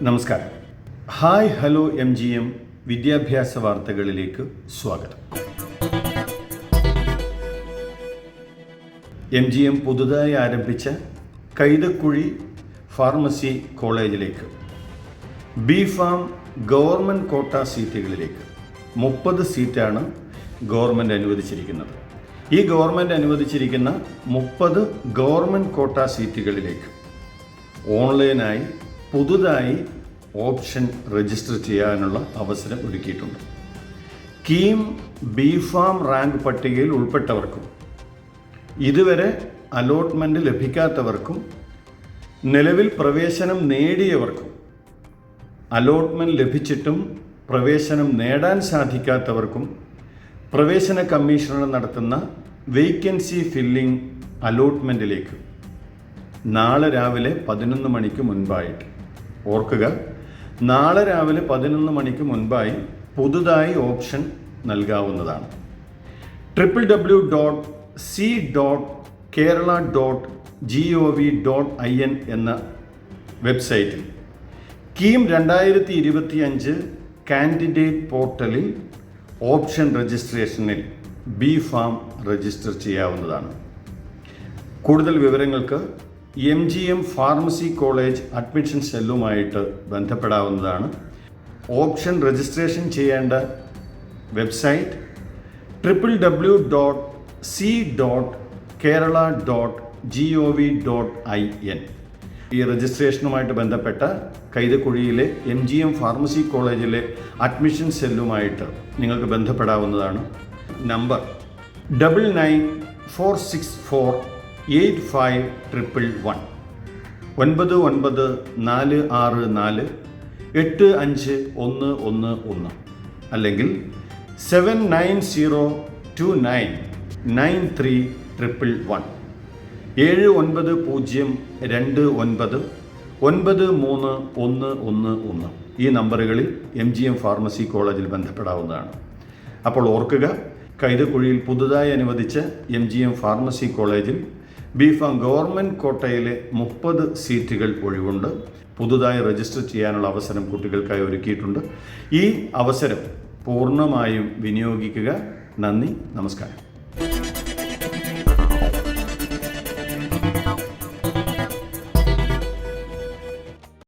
നമസ്കാരം. Hi hello MGM വിദ്യാഭ്യാസ വാർത്തകളിലേക്ക് സ്വാഗതം. MGM പുതുതായി ആരംഭിച്ച കൈതക്കുഴി ഫാർമസി കോളേജിലേക്ക് B.Pharm ഗവൺമെൻറ് കോട്ട സീറ്റുകളിലേക്ക് 30 സീറ്റാണ് ഗവൺമെൻറ് അനുവദിച്ചിരിക്കുന്നത്. ഈ ഗവൺമെൻറ് അനുവദിച്ചിരിക്കുന്ന 30 ഗവൺമെൻറ് കോട്ട സീറ്റുകളിലേക്ക് ഓൺലൈനായി പുതുതായി ഓപ്ഷൻ രജിസ്റ്റർ ചെയ്യാനുള്ള അവസരം ഒരുക്കിയിട്ടുണ്ട്. കീം B.Pharm റാങ്ക് പട്ടികയിൽ ഉൾപ്പെട്ടവർക്കും ഇതുവരെ അലോട്ട്മെൻറ്റ് ലഭിക്കാത്തവർക്കും നിലവിൽ പ്രവേശനം നേടിയവർക്കും അലോട്ട്മെൻറ്റ് ലഭിച്ചിട്ടും പ്രവേശനം നേടാൻ സാധിക്കാത്തവർക്കും പ്രവേശന കമ്മീഷണർ നടത്തുന്ന വേക്കൻസി ഫില്ലിംഗ് അലോട്ട്മെൻറ്റിലേക്ക് നാളെ രാവിലെ 11 മണിക്ക് മുൻപായിട്ട് ഓർക്കുക, നാളെ രാവിലെ 11 മണിക്ക് മുൻപായി പുതുതായി ഓപ്ഷൻ നൽകാവുന്നതാണ്. www.c.kerala.gov.in എന്ന വെബ്സൈറ്റിൽ കീം 2025 കാൻഡിഡേറ്റ് പോർട്ടലിൽ ഓപ്ഷൻ രജിസ്ട്രേഷനിൽ B.Pharm രജിസ്റ്റർ ചെയ്യാവുന്നതാണ്. കൂടുതൽ വിവരങ്ങൾക്ക് MGM ഫാർമസി കോളേജ് അഡ്മിഷൻ സെല്ലുമായിട്ട് ബന്ധപ്പെടാവുന്നതാണ്. ഓപ്ഷൻ രജിസ്ട്രേഷൻ ചെയ്യേണ്ട വെബ്സൈറ്റ് www.c.kerala.gov.in. ഈ രജിസ്ട്രേഷനുമായിട്ട് ബന്ധപ്പെട്ട കൈതക്കുഴിയിലെ MGM ഫാർമസി കോളേജിലെ അഡ്മിഷൻ സെല്ലുമായിട്ട് നിങ്ങൾക്ക് ബന്ധപ്പെടാവുന്നതാണ്. നമ്പർ 9946485111 9946485111 അല്ലെങ്കിൽ 7902993111 7902999311 ഈ നമ്പറുകളിൽ MGM ഫാർമസി കോളേജിൽ ബന്ധപ്പെടാവുന്നതാണ്. അപ്പോൾ ഓർക്കുക, കൈതക്കുഴിയിൽ പുതുതായി അനുവദിച്ച MGM ഫാർമസി കോളേജിൽ B.Pharm ഗവൺമെൻറ് കോട്ടയിലെ 30 സീറ്റുകൾ ഒഴിവുണ്ട്. പുതുതായി രജിസ്റ്റർ ചെയ്യാനുള്ള അവസരം കുട്ടികൾക്കായി ഒരുക്കിയിട്ടുണ്ട്. ഈ അവസരം പൂർണ്ണമായും വിനിയോഗിക്കുക. നന്ദി, നമസ്കാരം.